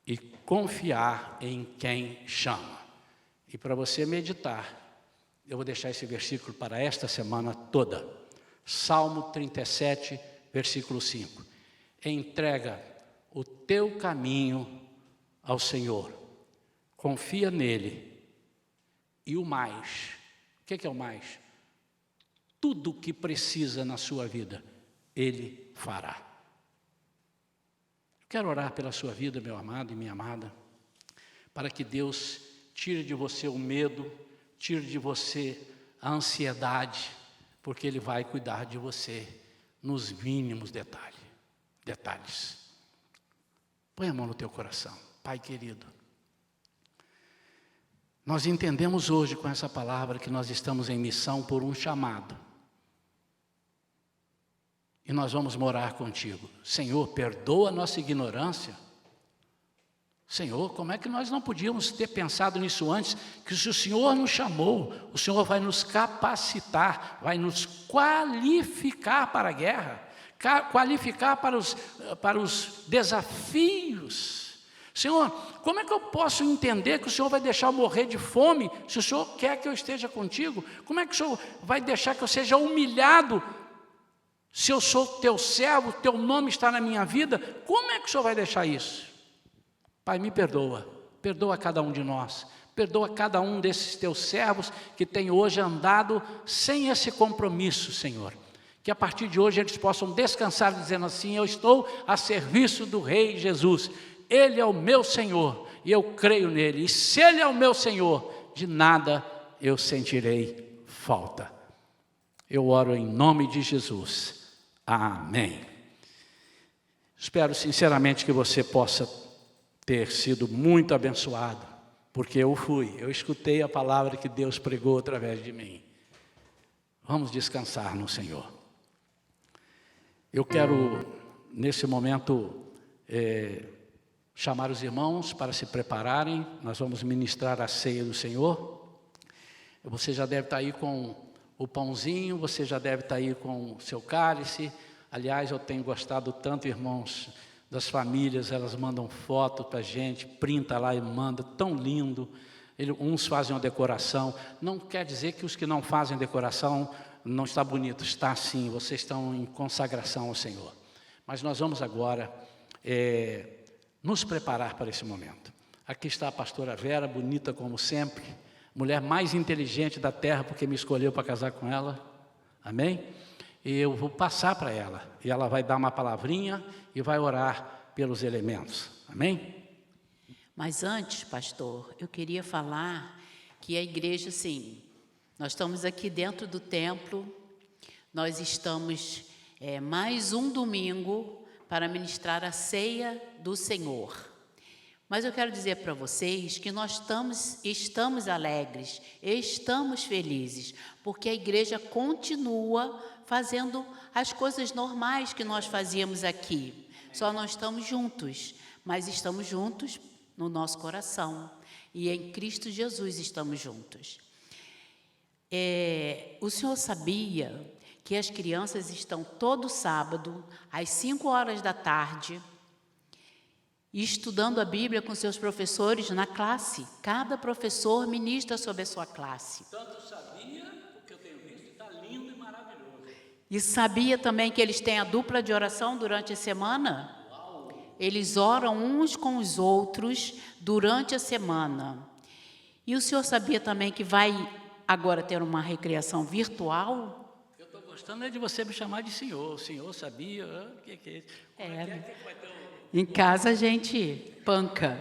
e confiar em quem chama. E para você meditar, eu vou deixar esse versículo para esta semana toda. Salmo 37, versículo 5. Entrega o teu caminho ao Senhor. Confia nele. E o mais. O que é o mais? Tudo o que precisa na sua vida, Ele fará. Quero orar pela sua vida, meu amado e minha amada, para que Deus tire de você o medo, tire de você a ansiedade, porque Ele vai cuidar de você nos mínimos detalhes. Põe a mão no teu coração. Pai querido, nós entendemos hoje com essa palavra que nós estamos em missão por um chamado. E nós vamos morar contigo. Senhor, perdoa a nossa ignorância. Senhor, como é que nós não podíamos ter pensado nisso antes? Que se o Senhor nos chamou, o Senhor vai nos capacitar, vai nos qualificar para a guerra, qualificar para os desafios. Senhor, como é que eu posso entender que o Senhor vai deixar eu morrer de fome, se o Senhor quer que eu esteja contigo? Como é que o Senhor vai deixar que eu seja humilhado, se eu sou teu servo, teu nome está na minha vida? Como é que o Senhor vai deixar isso? Pai, me perdoa, perdoa cada um de nós, perdoa cada um desses teus servos que tem hoje andado sem esse compromisso, Senhor. Que a partir de hoje eles possam descansar dizendo assim: eu estou a serviço do Rei Jesus, Ele é o meu Senhor e eu creio nele, e se Ele é o meu Senhor, de nada eu sentirei falta. Eu oro em nome de Jesus. Amém. Espero sinceramente que você possa ter sido muito abençoado, porque eu escutei a palavra que Deus pregou através de mim. Vamos descansar no Senhor. Eu quero, nesse momento, chamar os irmãos para se prepararem. Nós vamos ministrar a ceia do Senhor. Você já deve estar aí com o pãozinho, você já deve estar aí com o seu cálice. Aliás, eu tenho gostado tanto, irmãos, das famílias, elas mandam foto para a gente, printa lá e manda, tão lindo. Uns fazem uma decoração, não quer dizer que os que não fazem decoração não está bonito, está sim, vocês estão em consagração ao Senhor. Mas nós vamos agora nos preparar para esse momento. Aqui está a pastora Vera, bonita como sempre, mulher mais inteligente da terra, porque me escolheu para casar com ela, amém? E eu vou passar para ela, e ela vai dar uma palavrinha e vai orar pelos elementos, amém? Mas antes, pastor, eu queria falar que a igreja, sim, nós estamos aqui dentro do templo, nós estamos mais um domingo para ministrar a ceia do Senhor. Mas eu quero dizer para vocês que nós estamos alegres, estamos felizes, porque a igreja continua fazendo as coisas normais que nós fazíamos aqui. Só não estamos juntos, mas estamos juntos no nosso coração. E em Cristo Jesus estamos juntos. O senhor sabia que as crianças estão todo sábado, às 5 horas da tarde, estudando a Bíblia com seus professores na classe? Cada professor ministra sobre a sua classe. Tanto sabia, porque eu tenho visto, está lindo e maravilhoso. E sabia também que eles têm a dupla de oração durante a semana? Eles oram uns com os outros durante a semana. E o senhor sabia também que vai agora ter uma recreação virtual? Eu estou gostando de você me chamar de senhor. O senhor sabia? O que é isso? Que vai ter Em casa a gente panca.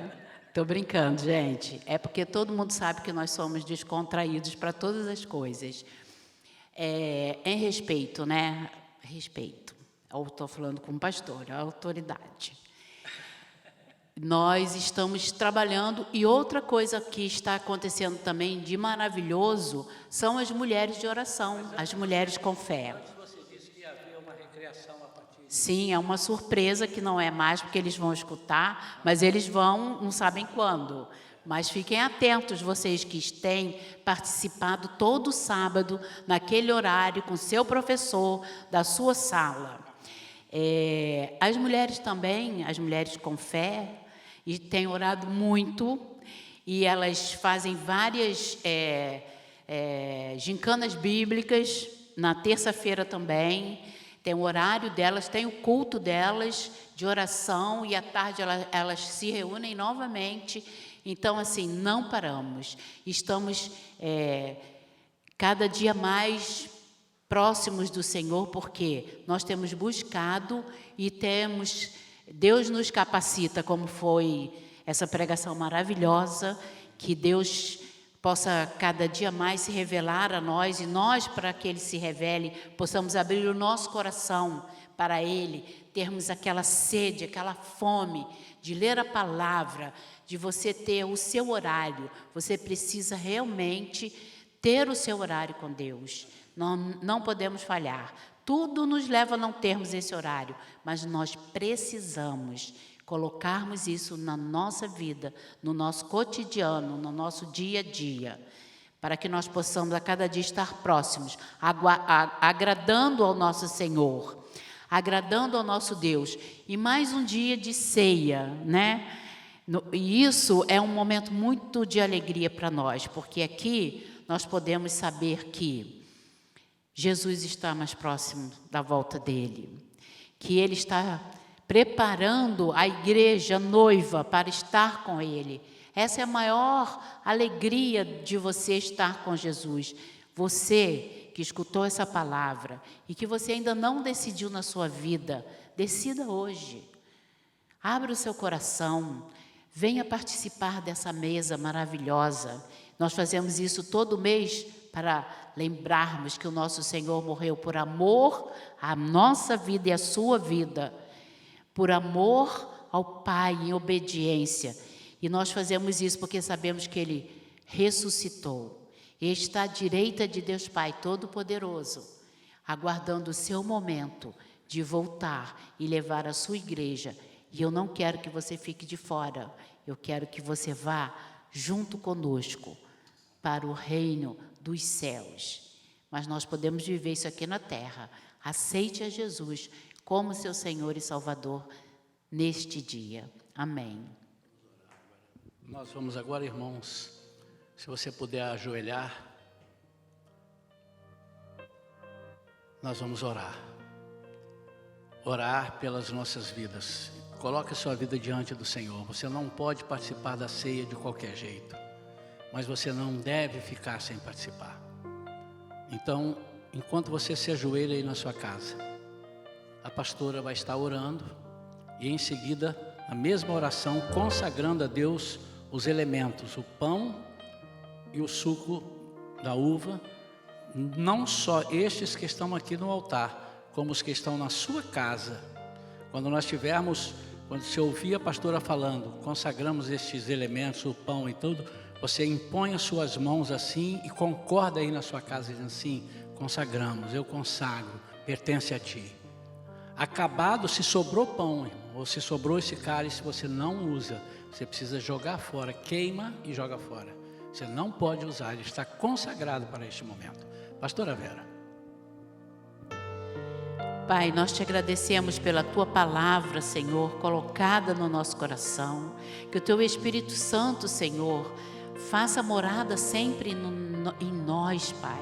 Estou brincando, gente. É porque todo mundo sabe que nós somos descontraídos para todas as coisas. Em respeito, né? Respeito. Eu estou falando com o pastor, a autoridade. Nós estamos trabalhando, e outra coisa que está acontecendo também de maravilhoso são as mulheres de oração, as mulheres com fé. Você disse que ia haver uma recreação a partir de... Sim, é uma surpresa que não é mais, porque eles vão escutar, mas eles vão, não sabem quando. Mas fiquem atentos, vocês que têm participado todo sábado, naquele horário, com seu professor da sua sala. As mulheres também, as mulheres com fé, e têm orado muito, e elas fazem várias gincanas bíblicas, na terça-feira também, tem o horário delas, tem o culto delas, de oração, e à tarde elas se reúnem novamente. Então, assim, não paramos, estamos cada dia mais próximos do Senhor, porque nós temos buscado e Deus nos capacita, como foi essa pregação maravilhosa, que Deus possa cada dia mais se revelar a nós, e nós, para que Ele se revele, possamos abrir o nosso coração para Ele, termos aquela sede, aquela fome de ler a palavra, de você ter o seu horário. Você precisa realmente ter o seu horário com Deus. Não podemos falhar. Tudo nos leva a não termos esse horário, mas nós precisamos colocarmos isso na nossa vida, no nosso cotidiano, no nosso dia a dia, para que nós possamos a cada dia estar próximos, agradando ao nosso Senhor, agradando ao nosso Deus. E mais um dia de ceia, né? E isso é um momento muito de alegria para nós, porque aqui nós podemos saber que Jesus está mais próximo da volta dele, que Ele está preparando a igreja noiva para estar com Ele. Essa é a maior alegria de você estar com Jesus. Você que escutou essa palavra e que você ainda não decidiu na sua vida, decida hoje. Abra o seu coração, venha participar dessa mesa maravilhosa. Nós fazemos isso todo mês para lembrarmos que o nosso Senhor morreu por amor à nossa vida e à sua vida, por amor ao Pai, em obediência. E nós fazemos isso porque sabemos que Ele ressuscitou e está à direita de Deus Pai Todo-Poderoso, aguardando o seu momento de voltar e levar a sua igreja. E eu não quero que você fique de fora, eu quero que você vá junto conosco para o reino dos céus. Mas nós podemos viver isso aqui na terra. Aceite a Jesus como seu Senhor e Salvador neste dia. Amém. Nós vamos agora, irmãos, se você puder ajoelhar, nós vamos orar. Orar pelas nossas vidas. Coloque a sua vida diante do Senhor. Você não pode participar da ceia de qualquer jeito, mas você não deve ficar sem participar. Então, enquanto você se ajoelha aí na sua casa, a pastora vai estar orando e em seguida, a mesma oração, consagrando a Deus os elementos, o pão e o suco da uva, não só estes que estão aqui no altar, como os que estão na sua casa. Quando você ouvir a pastora falando, consagramos estes elementos, o pão e tudo, você impõe as suas mãos assim e concorda aí na sua casa, dizendo assim: consagramos, eu consagro, pertence a ti. Acabado, se sobrou pão, irmão, ou se sobrou esse cálice, você não usa, você precisa jogar fora, queima e joga fora. Você não pode usar, ele está consagrado para este momento. Pastora Vera. Pai, nós te agradecemos pela Tua palavra, Senhor, colocada no nosso coração. Que o Teu Espírito Santo, Senhor, faça morada sempre em nós, Pai.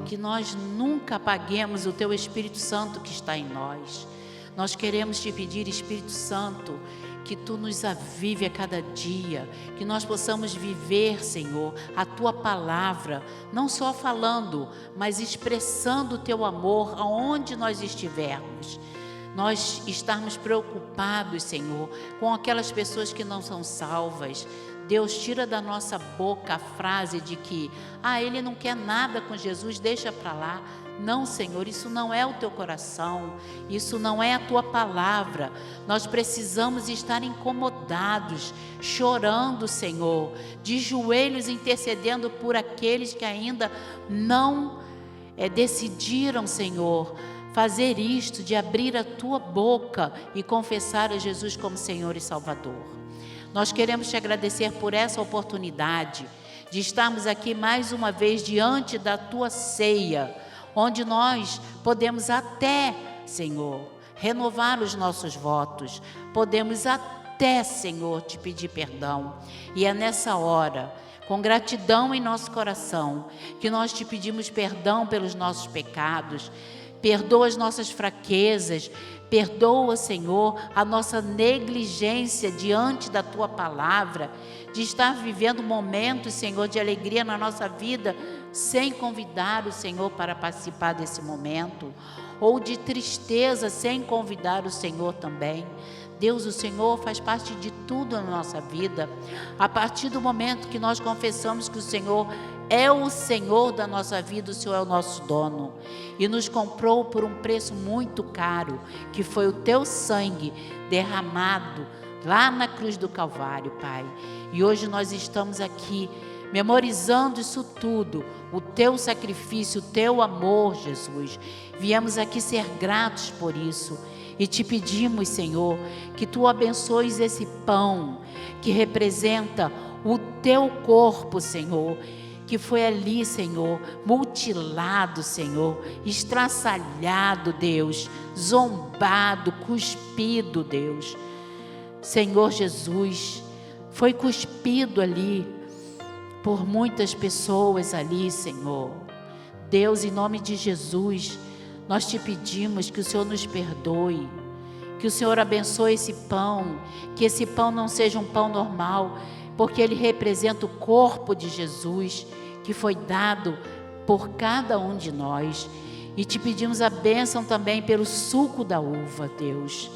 Que nós nunca apaguemos o Teu Espírito Santo que está em nós. Nós queremos te pedir, Espírito Santo, que Tu nos avive a cada dia, que nós possamos viver, Senhor, a Tua palavra, não só falando, mas expressando o Teu amor aonde nós estivermos. Nós estarmos preocupados, Senhor, com aquelas pessoas que não são salvas. Deus, tira da nossa boca a frase de que, ele não quer nada com Jesus, deixa para lá. Não, Senhor, isso não é o Teu coração, isso não é a Tua palavra. Nós precisamos estar incomodados, chorando, Senhor, de joelhos intercedendo por aqueles que ainda não decidiram, Senhor, fazer isto, de abrir a Tua boca e confessar a Jesus como Senhor e Salvador. Nós queremos te agradecer por essa oportunidade de estarmos aqui mais uma vez diante da Tua ceia, onde nós podemos até, Senhor, renovar os nossos votos, podemos até, Senhor, te pedir perdão. E é nessa hora, com gratidão em nosso coração, que nós te pedimos perdão pelos nossos pecados, perdoa as nossas fraquezas, perdoa, Senhor, a nossa negligência diante da Tua palavra, de estar vivendo momentos, Senhor, de alegria na nossa vida, sem convidar o Senhor para participar desse momento, ou de tristeza, sem convidar o Senhor também. Deus, o Senhor faz parte de tudo na nossa vida. A partir do momento que nós confessamos que o Senhor é o Senhor da nossa vida, o Senhor é o nosso dono, e nos comprou por um preço muito caro, que foi o Teu sangue derramado lá na cruz do Calvário, Pai. E hoje nós estamos aqui memorizando isso tudo, o Teu sacrifício, o Teu amor, Jesus. Viemos aqui ser gratos por isso e te pedimos, Senhor, que Tu abençoes esse pão que representa o Teu corpo, Senhor, que foi ali, Senhor, mutilado, Senhor, estraçalhado, Deus, zombado, cuspido, Deus. Senhor Jesus, foi cuspido ali por muitas pessoas ali, Senhor. Deus, em nome de Jesus, nós te pedimos que o Senhor nos perdoe, que o Senhor abençoe esse pão, que esse pão não seja um pão normal, porque ele representa o corpo de Jesus, que foi dado por cada um de nós. E te pedimos a bênção também pelo suco da uva, Deus,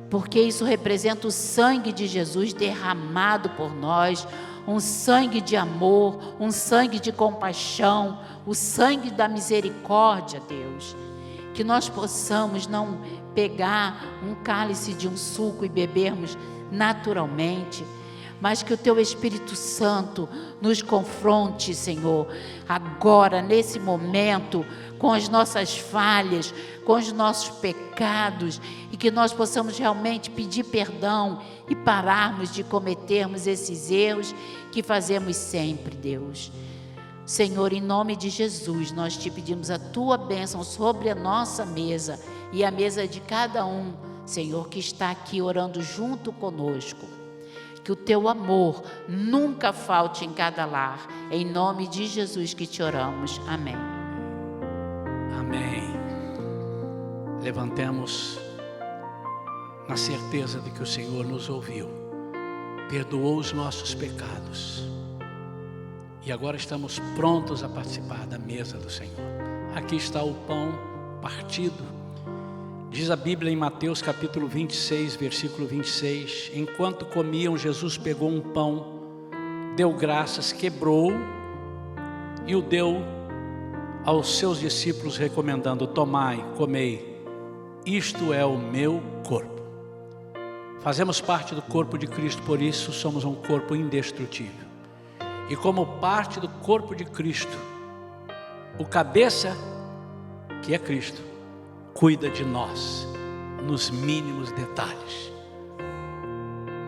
porque isso representa o sangue de Jesus derramado por nós, um sangue de amor, um sangue de compaixão, o sangue da misericórdia, Deus. Que nós possamos não pegar um cálice de um suco e bebermos naturalmente, mas que o Teu Espírito Santo nos confronte, Senhor, agora, nesse momento, com as nossas falhas, com os nossos pecados, e que nós possamos realmente pedir perdão e pararmos de cometermos esses erros que fazemos sempre, Deus. Senhor, em nome de Jesus, nós te pedimos a tua bênção sobre a nossa mesa e a mesa de cada um, Senhor, que está aqui orando junto conosco. Que o teu amor nunca falte em cada lar. Em nome de Jesus que te oramos. Amém. Amém. Levantemos na certeza de que o Senhor nos ouviu, perdoou os nossos pecados e agora estamos prontos a participar da mesa do Senhor. Aqui está o pão partido. Diz a Bíblia em Mateus capítulo 26, versículo 26, enquanto comiam, Jesus pegou um pão, deu graças, quebrou e o deu aos seus discípulos, recomendando: tomai, comei, isto é o meu corpo. Fazemos parte do corpo de Cristo, por isso somos um corpo indestrutível. E como parte do corpo de Cristo, o cabeça, que é Cristo, cuida de nós nos mínimos detalhes,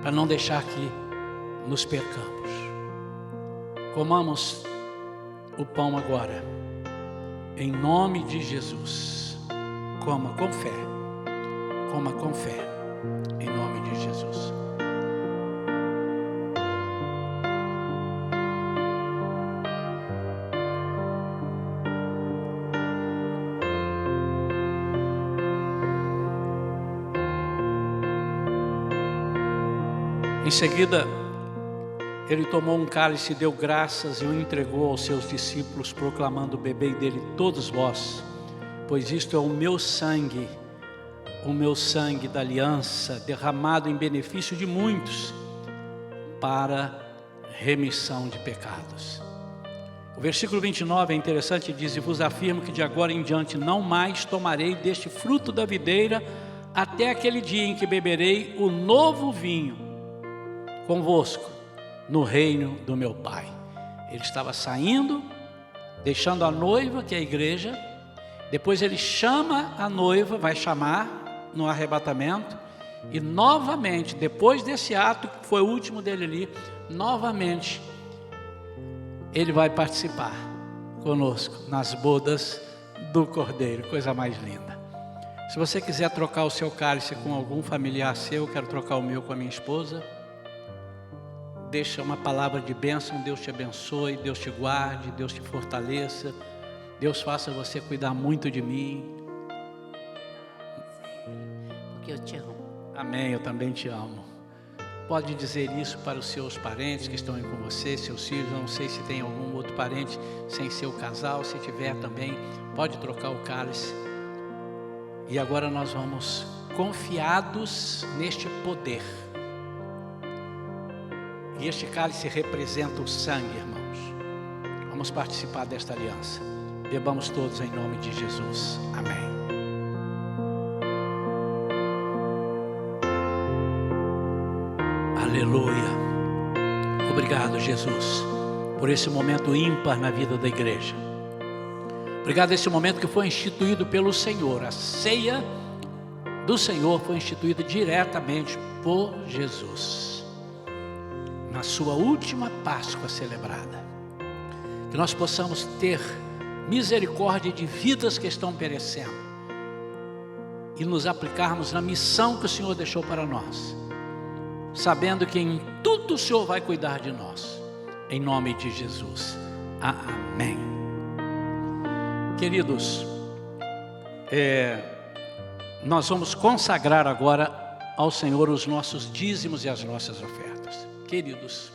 para não deixar que nos percamos. Comamos o pão agora, em nome de Jesus. Coma com fé, coma com fé, em nome de Jesus. Em seguida, ele tomou um cálice, deu graças e o entregou aos seus discípulos, proclamando: bebei dele todos vós, pois isto é o meu sangue da aliança, derramado em benefício de muitos, para remissão de pecados. O versículo 29 é interessante, diz: e vos afirmo que de agora em diante não mais tomarei deste fruto da videira, até aquele dia em que beberei o novo vinho convosco no reino do meu Pai. Ele estava saindo, deixando a noiva, que é a igreja. Depois ele chama a noiva, vai chamar no arrebatamento, e novamente, depois desse ato que foi o último dele ali, novamente ele vai participar conosco nas bodas do Cordeiro. Coisa mais linda. Se você quiser trocar o seu cálice com algum familiar seu, eu quero trocar o meu com a minha esposa. Deixa uma palavra de bênção. Deus te abençoe, Deus te guarde, Deus te fortaleça, Deus faça você cuidar muito de mim, porque eu te amo. Amém, eu também te amo. Pode dizer isso para os seus parentes que estão aí com você, seus filhos. Eu não sei se tem algum outro parente sem ser o casal. Se tiver também, pode trocar o cálice. E agora nós vamos confiados neste poder. E este cálice representa o sangue, irmãos. Vamos participar desta aliança. Bebamos todos em nome de Jesus. Amém. Aleluia. Obrigado, Jesus, por esse momento ímpar na vida da igreja. Obrigado por esse momento que foi instituído pelo Senhor. A ceia do Senhor foi instituída diretamente por Jesus, na sua última Páscoa celebrada. Que nós possamos ter misericórdia de vidas que estão perecendo e nos aplicarmos na missão que o Senhor deixou para nós, sabendo que em tudo o Senhor vai cuidar de nós, em nome de Jesus. Amém. Queridos, nós vamos consagrar agora ao Senhor os nossos dízimos e as nossas ofertas. Queridos,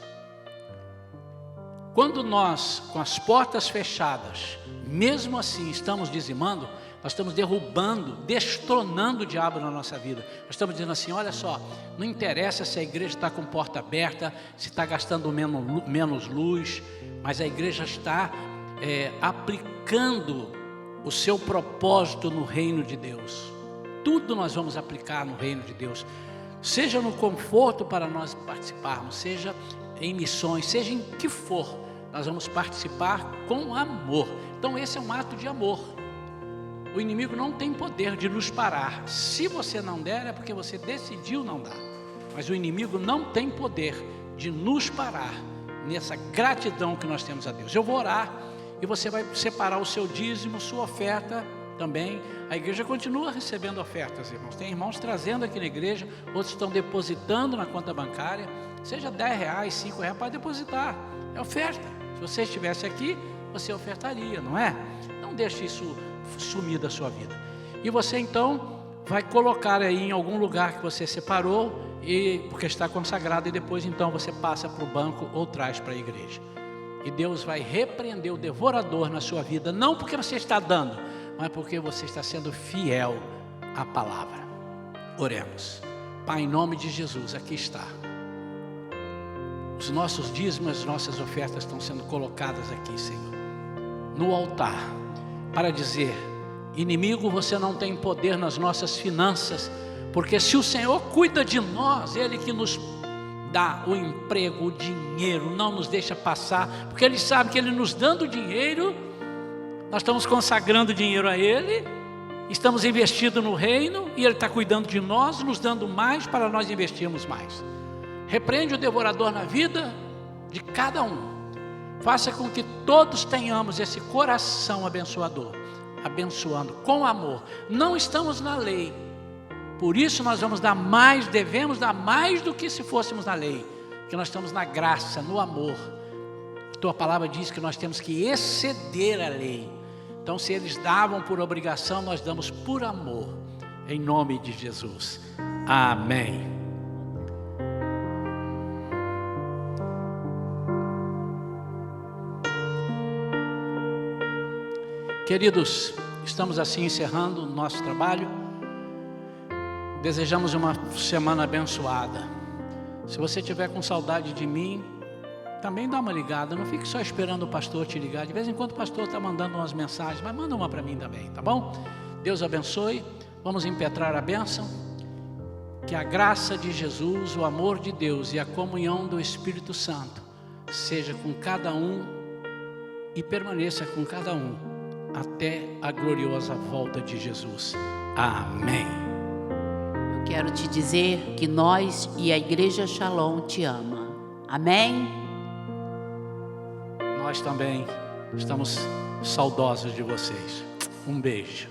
quando nós, com as portas fechadas, mesmo assim estamos dizimando, nós estamos derrubando, destronando o diabo na nossa vida. Nós estamos dizendo assim: olha só, não interessa se a igreja está com porta aberta, se está gastando menos luz, mas a igreja está aplicando o seu propósito no reino de Deus. Tudo nós vamos aplicar no reino de Deus, seja no conforto para nós participarmos, seja em missões, seja em que for, nós vamos participar com amor. Então esse é um ato de amor. O inimigo não tem poder de nos parar. Se você não der, é porque você decidiu não dar. Mas o inimigo não tem poder de nos parar nessa gratidão que nós temos a Deus. Eu vou orar e você vai separar o seu dízimo, sua oferta também. A igreja continua recebendo ofertas, irmãos. Tem irmãos trazendo aqui na igreja, outros estão depositando na conta bancária. Seja R$10, R$5, pode depositar, é oferta. Se você estivesse aqui, você ofertaria, não é? Não deixe isso sumir da sua vida. E você então vai colocar aí em algum lugar que você separou, porque está consagrado, e depois então você passa para o banco ou traz para a igreja. E Deus vai repreender o devorador na sua vida, não porque você está dando, mas porque você está sendo fiel à palavra. Oremos. Pai, em nome de Jesus, aqui está. Os nossos dízimos, as nossas ofertas estão sendo colocadas aqui, Senhor, no altar, para dizer: inimigo, você não tem poder nas nossas finanças, porque se o Senhor cuida de nós, Ele que nos dá o emprego, o dinheiro, não nos deixa passar, porque Ele sabe que Ele nos dando dinheiro, nós estamos consagrando dinheiro a Ele, estamos investindo no reino, e Ele está cuidando de nós, nos dando mais para nós investirmos mais. Repreende o devorador na vida de cada um. Faça com que todos tenhamos esse coração abençoador, abençoando com amor. Não estamos na lei, por isso nós vamos dar mais, devemos dar mais do que se fôssemos na lei, porque nós estamos na graça, no amor. A tua palavra diz que nós temos que exceder a lei. Então, se eles davam por obrigação, nós damos por amor, em nome de Jesus. Amém. Queridos, estamos assim encerrando o nosso trabalho. Desejamos uma semana abençoada. Se você estiver com saudade de mim, também dá uma ligada. Não fique só esperando o pastor te ligar. De vez em quando o pastor está mandando umas mensagens, mas manda uma para mim também, tá bom? Deus abençoe. Vamos impetrar a bênção. Que a graça de Jesus, o amor de Deus e a comunhão do Espírito Santo seja com cada um e permaneça com cada um até a gloriosa volta de Jesus. Amém. Eu quero te dizer que nós e a Igreja Shalom te ama. Amém? Nós também estamos saudosos de vocês. Um beijo.